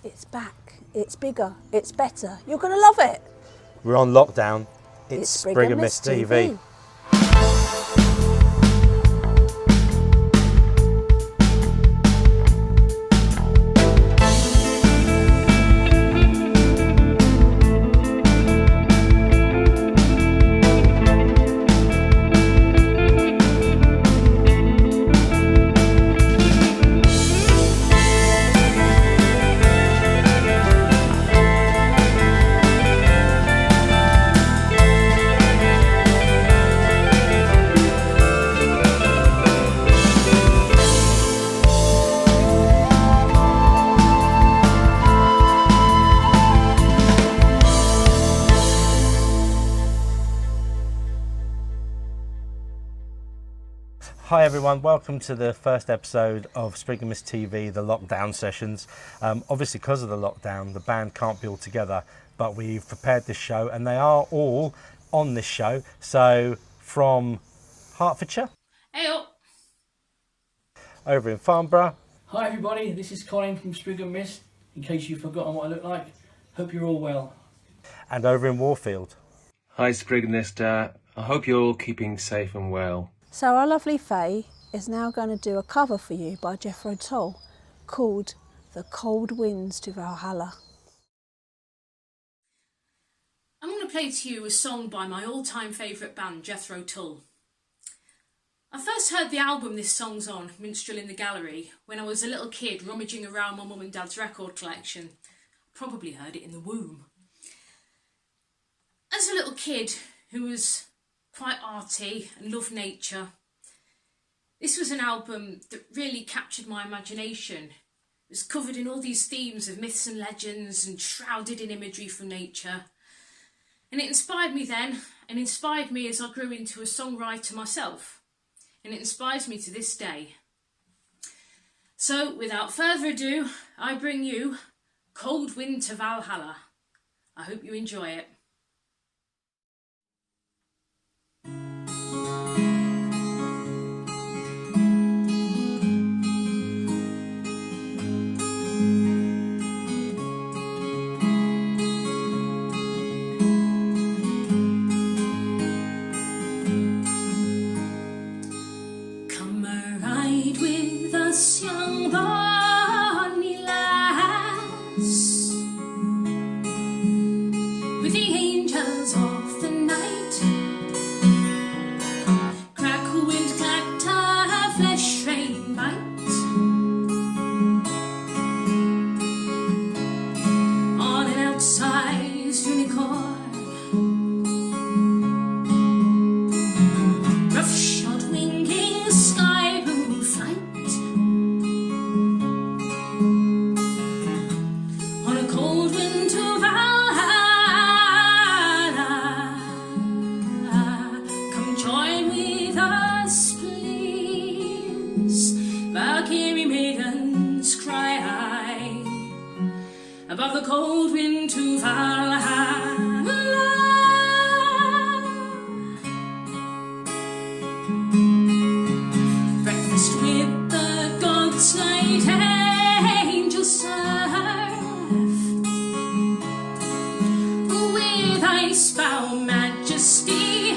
It's back. It's bigger. It's better. You're going to love it. We're on lockdown. It's Spriggan Miss TV. Hi everyone, welcome to the first episode of Spriggan TV, the lockdown sessions. Obviously because of the lockdown, the band can't be all together, but we've prepared this show and they are all on this show. So from Hertfordshire, Hey up. over in Farnborough, Hi everybody, this is Colin from Spriggan Mist. In case you've forgotten what I look like, hope you're all well. and over in Warfield. Hi Sprigganista, I hope you're all keeping safe and well. So our lovely Faye is now going to do a cover for you by Jethro Tull called The Cold Winds to Valhalla. I'm going to play to you a song by my all-time favourite band, Jethro Tull. I first heard the album this song's on, Minstrel in the Gallery, when I was a little kid rummaging around my mum and dad's record collection. Probably heard it in the womb. As a little kid who was quite arty and loved nature, this was an album that really captured my imagination. It was covered in all these themes of myths and legends and shrouded in imagery from nature. And it inspired me then, and inspired me as I grew into a songwriter myself. And it inspires me to this day. So, without further ado, I bring you Cold Wind to Valhalla. I hope you enjoy it. Young bonny lass, with the angels of the night, crackle wind, clatter, flesh rain bite, on an outsized unicorn, roughshod winging sky blue flight. Above the cold wind to Valhalla, breakfast with the gods, night angels serve, with icebound majesty,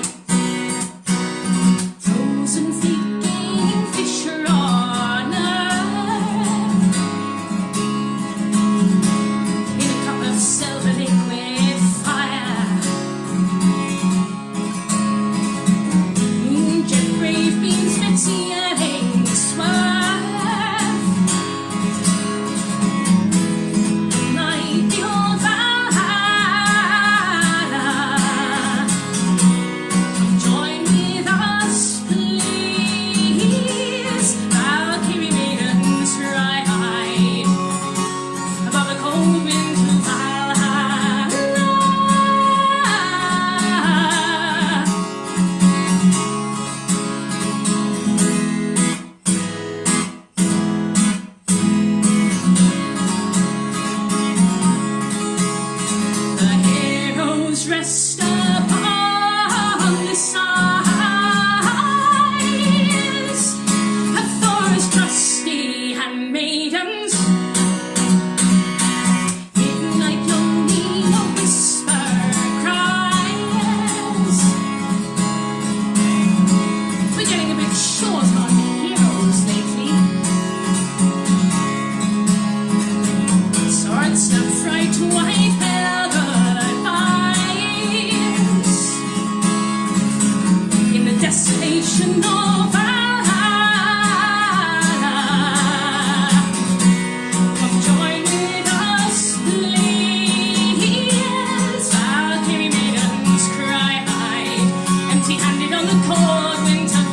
frozen feet, kingfisher on earth. Silver liquid Stir-fried white paradise in the desolation of Allah. Come join with us, please. Our carry maidens cry high, empty-handed on the cold winter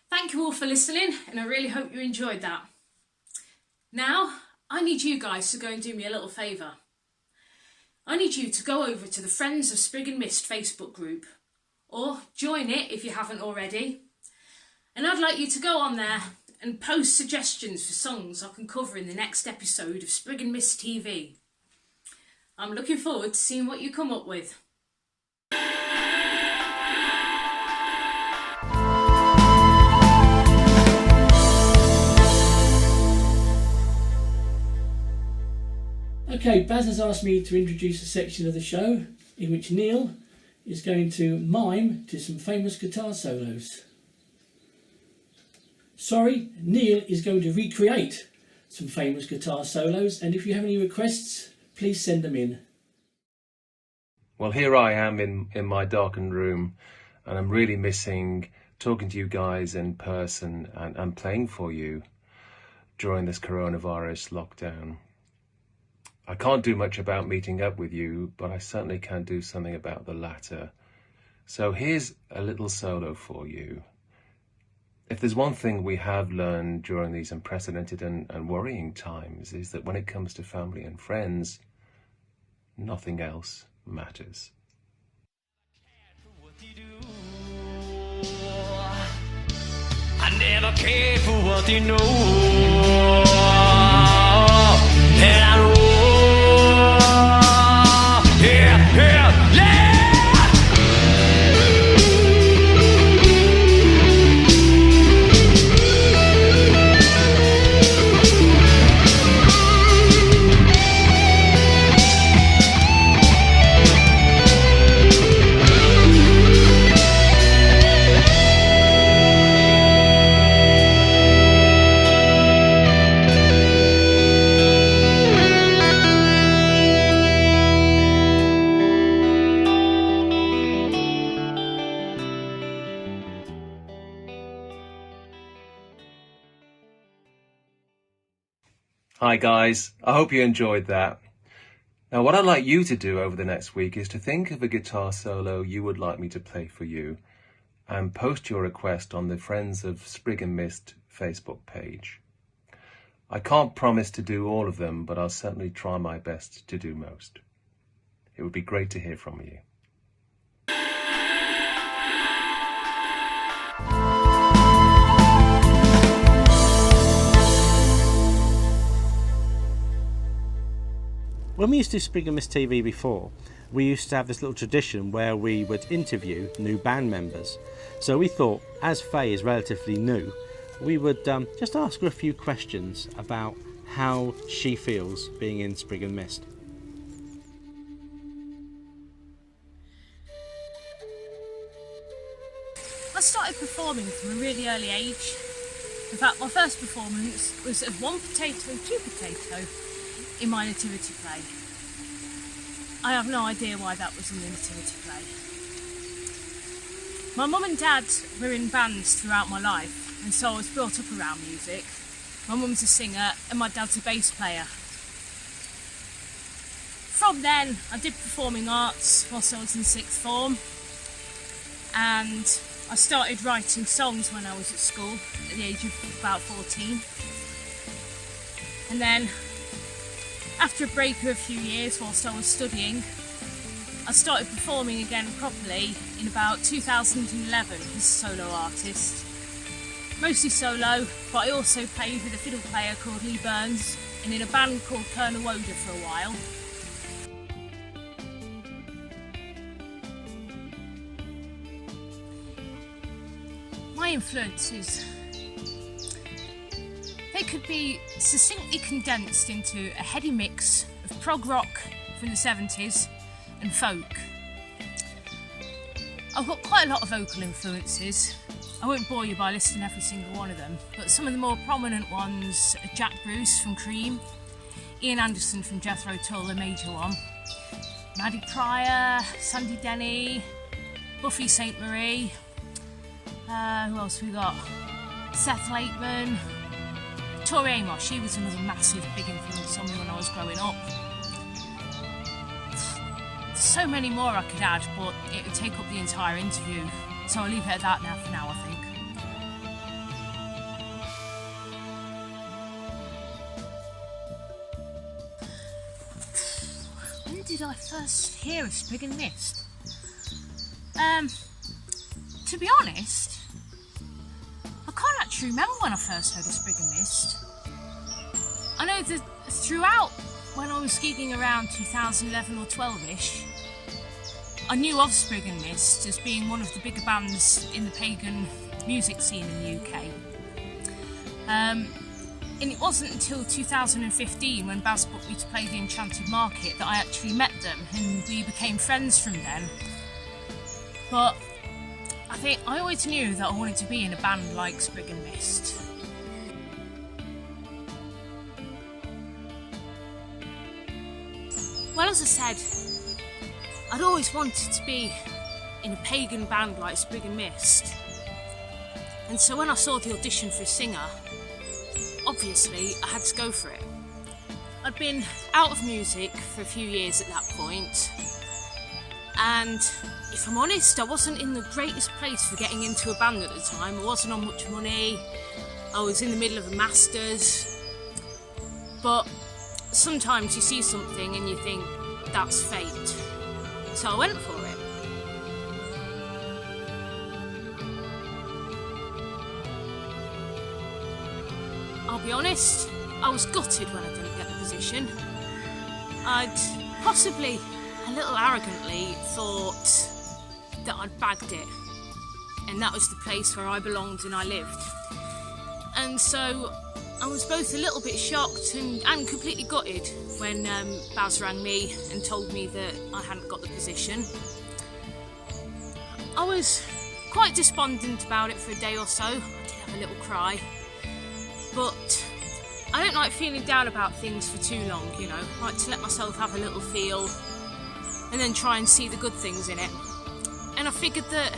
Thank you all for listening, and I really hope you enjoyed that. Now, I need you guys to go and do me a little favour. I need you to go over to the Friends of Spriggan Mist Facebook group, or join it if you haven't already. And I'd like you to go on there and post suggestions for songs I can cover in the next episode of Spriggan Mist TV. I'm looking forward to seeing what you come up with. Okay, Baz has asked me to introduce a section of the show in which Neil is going to mime to some famous guitar solos. Sorry, Neil is going to recreate some famous guitar solos, and if you have any requests, please send them in. Well, here I am in my darkened room, and I'm really missing talking to you guys in person and playing for you during this coronavirus lockdown. I can't do much about meeting up with you, but I certainly can do something about the latter. So here's a little solo for you. If there's one thing we have learned during these unprecedented and worrying times, is that when it comes to family and friends, nothing else matters. I never cared for what they know. And I know, yeah, yeah, yeah. Hi guys, I hope you enjoyed that. Now what I'd like you to do over the next week is to think of a guitar solo you would like me to play for you and post your request on the Friends of Spriggan Mist Facebook page. I can't promise to do all of them, but I'll certainly try my best to do most. It would be great to hear from you. When we used to do Spriggan Mist TV before, we used to have this little tradition where we would interview new band members. So we thought, as Faye is relatively new, we would just ask her a few questions about how she feels being in Spriggan Mist. I started performing from a really early age. In fact, my first performance was of One Potato and Two Potato in my nativity play. I have no idea why that was in the nativity play. My mum and dad were in bands throughout my life, and so I was brought up around music. My mum's a singer and my dad's a bass player. From then, I did performing arts whilst I was in sixth form, and I started writing songs when I was at school at the age of about 14. And then, after a break of a few years whilst I was studying, I started performing again properly in about 2011 as a solo artist. Mostly solo, but I also played with a fiddle player called Lee Burns and in a band called Colonel Woda for a while. My influences. they could be succinctly condensed into a heady mix of prog rock from the 70s and folk. I've got quite a lot of vocal influences. I won't bore you by listing every single one of them, but some of the more prominent ones are Jack Bruce from Cream, Ian Anderson from Jethro Tull, a major one, Maddie Pryor, Sandy Denny, Buffy St Marie, who else we got? Seth Lakeman, Tori Amos, she was another massive big influence on me when I was growing up. So many more I could add, but it would take up the entire interview, so I'll leave it at that now for now, I think. When did I first hear of Spriggan Mist? To be honest, I can't actually remember when I first heard of Spriggan Mist. I know that throughout when I was gigging around 2011 or 12ish, I knew of Spriggan Mist as being one of the bigger bands in the pagan music scene in the UK. And it wasn't until 2015 when Baz booked me to play the Enchanted Market that I actually met them and we became friends from then. But I think I always knew that I wanted to be in a band like Spriggan Mist. Well, as I said, I'd always wanted to be in a pagan band like Spriggan Mist. And so when I saw the audition for a singer, obviously I had to go for it. I'd been out of music for a few years at that point, and if I'm honest, I wasn't in the greatest place for getting into a band at the time. I wasn't on much money, I was in the middle of a master's, but sometimes you see something and you think, that's fate. So I went for it. I'll be honest, I was gutted when I didn't get the position. I'd possibly, a little arrogantly, thought that I'd bagged it, and that was the place where I belonged and I lived. And so I was both a little bit shocked and completely gutted when Baz rang me and told me that I hadn't got the position. I was quite despondent about it for a day or so. I did have a little cry. But I don't like feeling down about things for too long, you know. I like to let myself have a little feel and then try and see the good things in it. And I figured that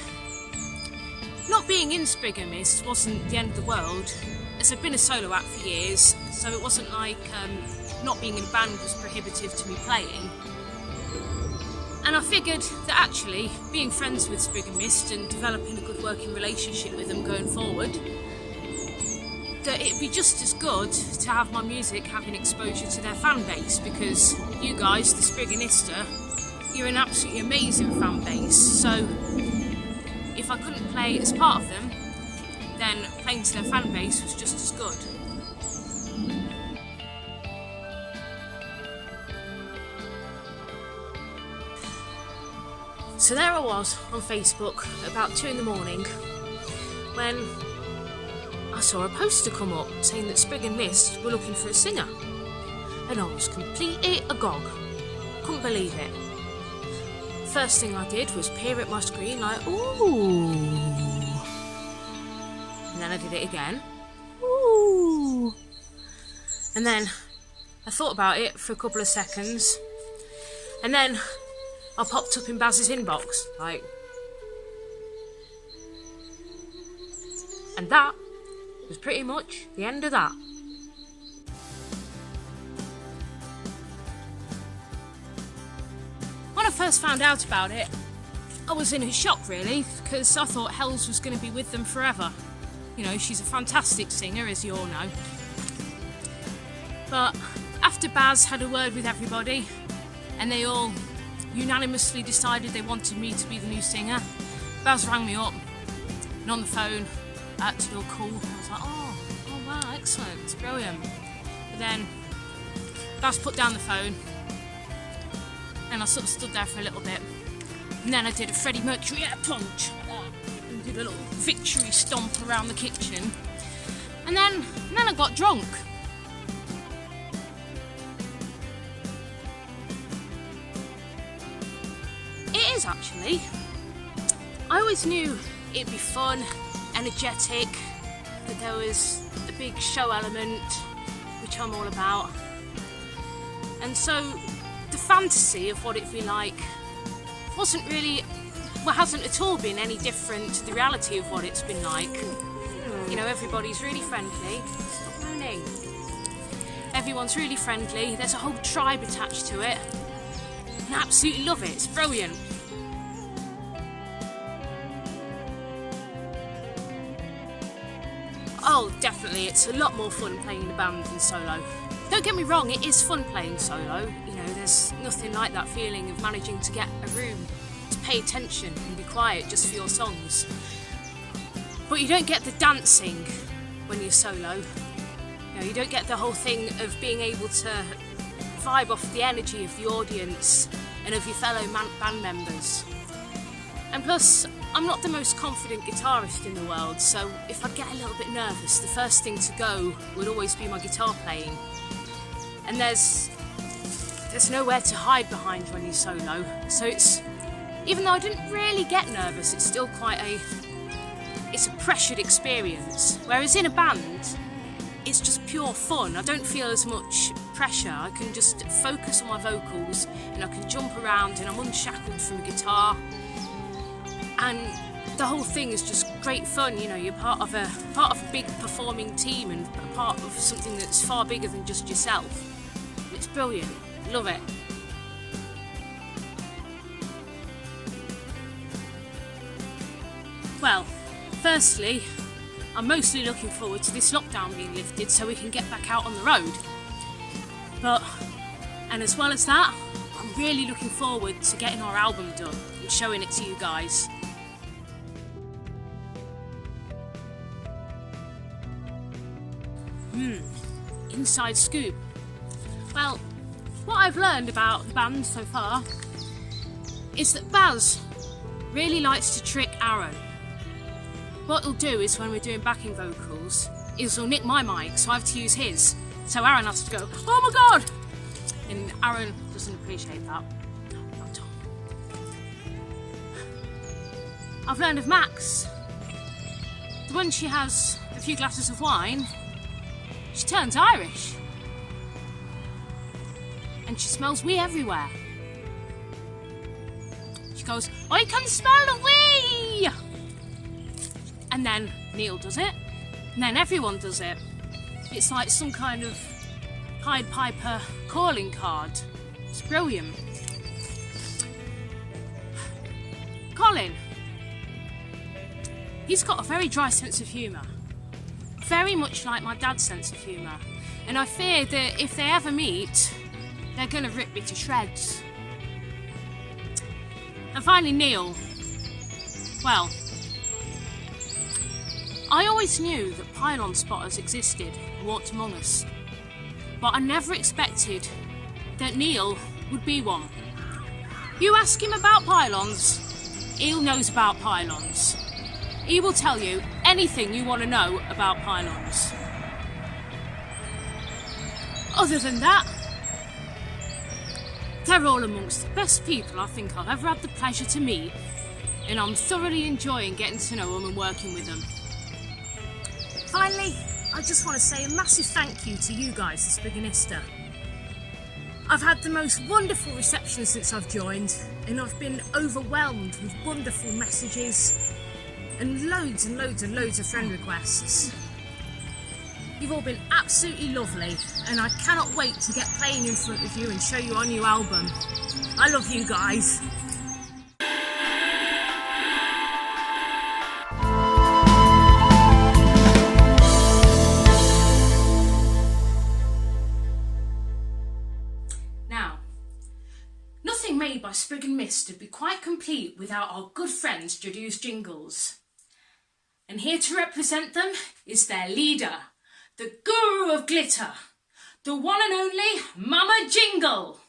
not being in Spriggan Mist wasn't the end of the world, as I've been a solo act for years, so it wasn't like not being in a band was prohibitive to me playing. And I figured that actually being friends with Spriggan Mist and developing a good working relationship with them going forward, that it'd be just as good to have my music having exposure to their fan base, because you guys, the Sprigganista, you're an absolutely amazing fan base. So if I couldn't play as part of them, then playing to their fan base was just as good. So there I was on Facebook about 2 in the morning when I saw a poster come up saying that Spriggan Mist were looking for a singer, and I was completely agog. Couldn't believe it. First thing I did was peer at my screen like, ooh. And then I did it again. Ooh. And then I thought about it for a couple of seconds, and then I popped up in Baz's inbox, like. And that was pretty much the end of that. When I first found out about it, I was in a shock really, because I thought Hells was going to be with them forever. You know, she's a fantastic singer, as you all know. But after Baz had a word with everybody, and they all unanimously decided they wanted me to be the new singer, Baz rang me up, and on the phone, I had to do a call. I was like, oh wow, excellent, it's brilliant. But then Baz put down the phone, and I sort of stood there for a little bit, and then I did a Freddie Mercury air punch like that, and did a little victory stomp around the kitchen, and then and then I got drunk. It is actually. I always knew it'd be fun, energetic, that there was a big show element, which I'm all about. And so the fantasy of what it'd be like hasn't at all been any different to the reality of what it's been like. You know, everybody's really friendly. Stop moaning. Everyone's really friendly. There's a whole tribe attached to it. And I absolutely love it. It's brilliant. Oh, definitely. It's a lot more fun playing in a band than solo. Don't get me wrong, it is fun playing solo. You know, there's nothing like that feeling of managing to get a room to pay attention and be quiet just for your songs. But you don't get the dancing when you're solo. You know, you don't get the whole thing of being able to vibe off the energy of the audience and of your fellow band members. And plus, I'm not the most confident guitarist in the world, so if I get a little bit nervous, the first thing to go would always be my guitar playing. And there's nowhere to hide behind when you're solo. So it's, even though I didn't really get nervous, it's still it's a pressured experience. Whereas in a band, it's just pure fun. I don't feel as much pressure. I can just focus on my vocals and I can jump around and I'm unshackled from a guitar. And the whole thing is just great fun. You know, you're part of a big performing team and a part of something that's far bigger than just yourself. It's brilliant. Love it. Well, firstly, I'm mostly looking forward to this lockdown being lifted so we can get back out on the road. And as well as that, I'm really looking forward to getting our album done and showing it to you guys. Inside scoop. Well, what I've learned about the band so far is that Baz really likes to trick Aaron. What he'll do is when we're doing backing vocals, he'll nick my mic, so I have to use his. So Aaron has to go, "Oh my god!" And Aaron doesn't appreciate that. No, not at all. I've learned of Max. When she has a few glasses of wine, she turns Irish. And she smells wee everywhere. She goes, "I can smell the wee!" And then Neil does it, and then everyone does it. It's like some kind of Pied Piper calling card. It's brilliant. Colin. He's got a very dry sense of humour. Very much like my dad's sense of humour. And I fear that if they ever meet, they're going to rip me to shreds. And finally, Neil. Well, I always knew that pylon spotters existed and walked among us. But I never expected that Neil would be one. You ask him about pylons, he knows about pylons. He will tell you anything you want to know about pylons. Other than that, they're all amongst the best people I think I've ever had the pleasure to meet, and I'm thoroughly enjoying getting to know them and working with them. Finally, I just want to say a massive thank you to you guys, the Sprigganista. I've had the most wonderful reception since I've joined, and I've been overwhelmed with wonderful messages and loads and loads and loads of friend requests. You've all been absolutely lovely, and I cannot wait to get playing in front of you and show you our new album. I love you guys. Now, nothing made by Spriggan Mist would be quite complete without our good friends Jadoo's Jingles. And here to represent them is their leader, the guru of glitter, the one and only Mama Jingle.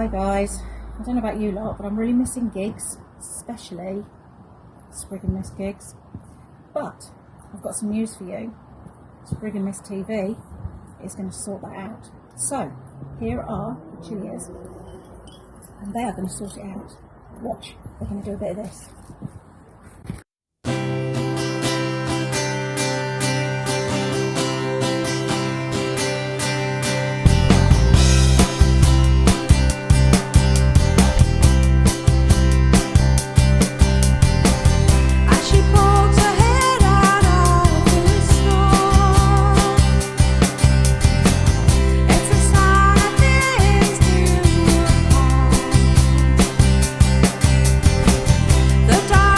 Hi guys, I don't know about you lot, but I'm really missing gigs, especially Spriggan Miss gigs. But I've got some news for you. Spriggan Miss TV is going to sort that out. So here are the cheers, and they are going to sort it out. Watch, they're going to do a bit of this. The dark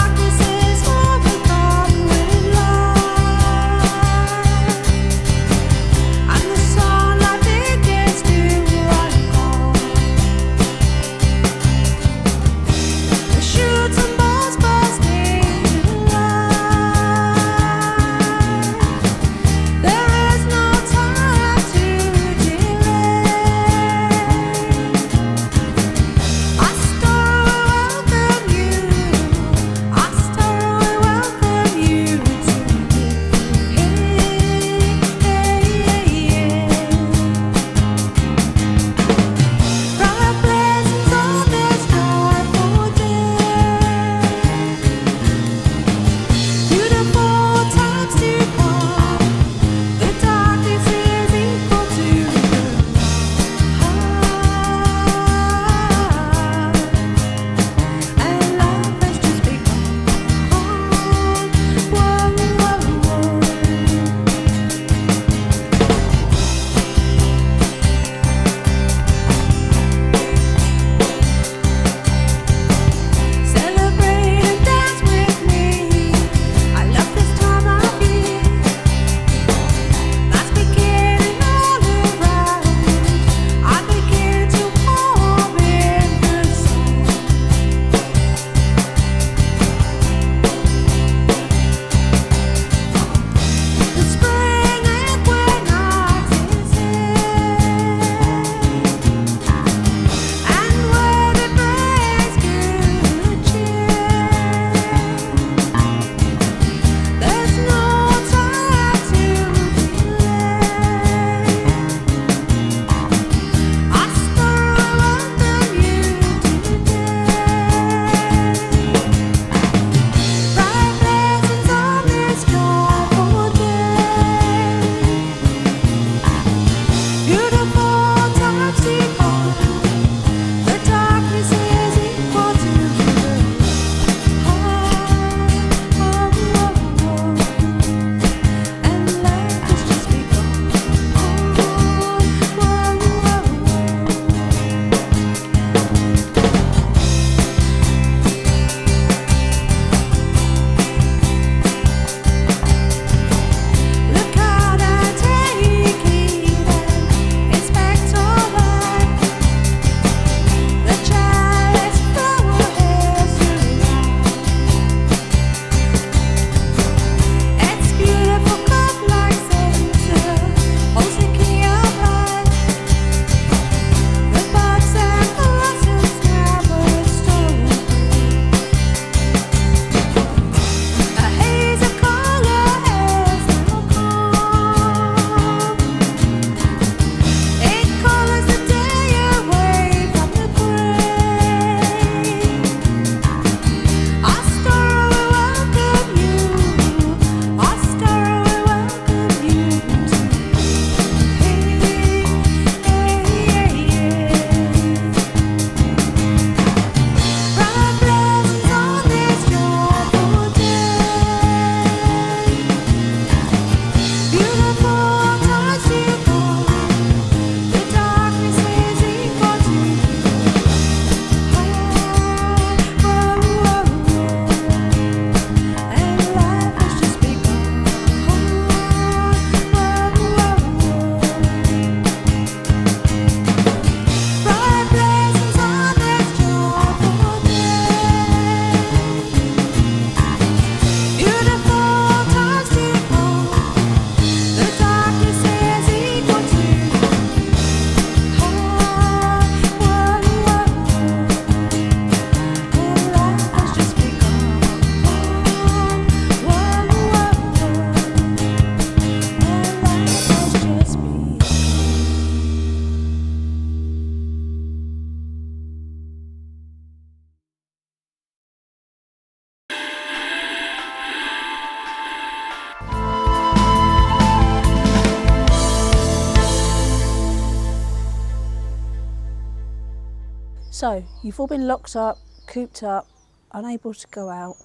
So you've all been locked up, cooped up, unable to go out.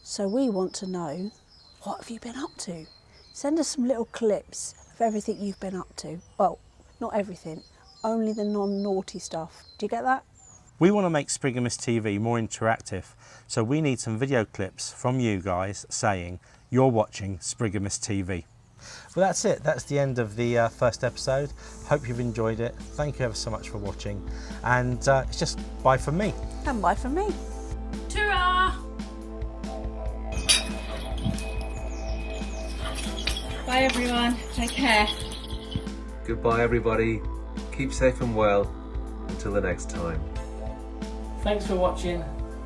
So we want to know, what have you been up to? Send us some little clips of everything you've been up to. Well, not everything, only the non-naughty stuff. Do you get that? We want to make Spriggan TV more interactive, so we need some video clips from you guys saying you're watching Spriggan TV. Well, that's it. That's the end of the first episode. Hope you've enjoyed it. Thank you ever so much for watching. And it's just bye from me. And bye from me. Ta-ra! Bye everyone, take care. Goodbye, everybody. Keep safe and well. Until the next time. Thanks for watching.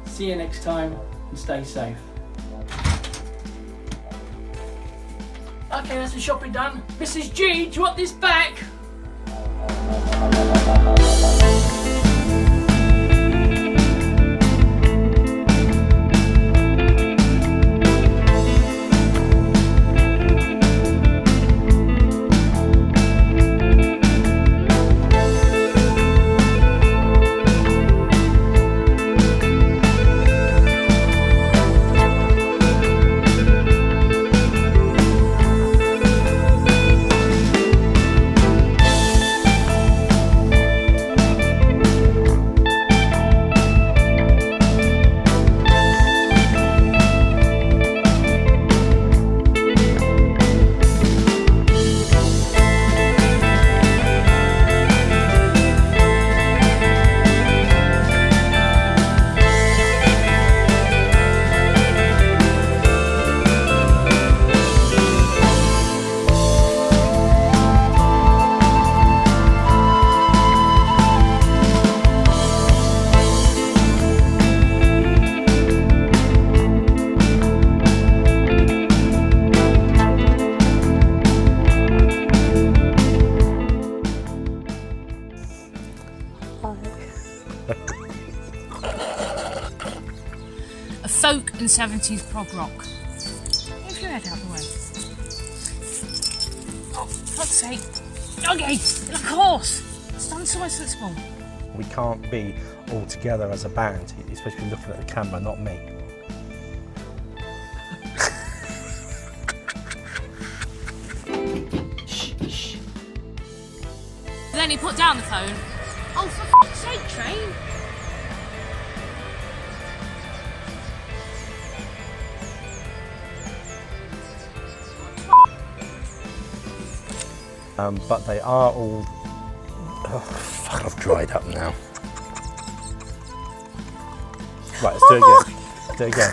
See you next time and stay safe. Okay, that's the shopping done. Mrs. G, do you want this back? A folk and 70s prog rock. Move your head out the way. Oh, for fuck's sake. Doggy! Like a horse! Stand so sensible. We can't be all together as a band. You're supposed to be looking at the camera, not me. Then he put down the phone. Oh, for fuck's sake, Train! But they are all... Oh, fuck, I've dried up now. Right, let's do it again. Do it again.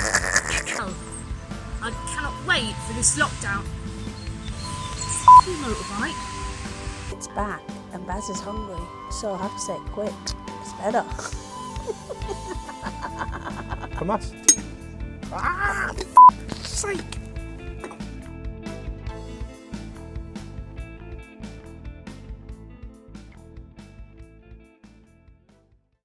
Oh, I cannot wait for this lockdown. You motorbike. It's back and Baz is hungry, so I have to say it quick. It's better. From us. Ah, for fuck's sake.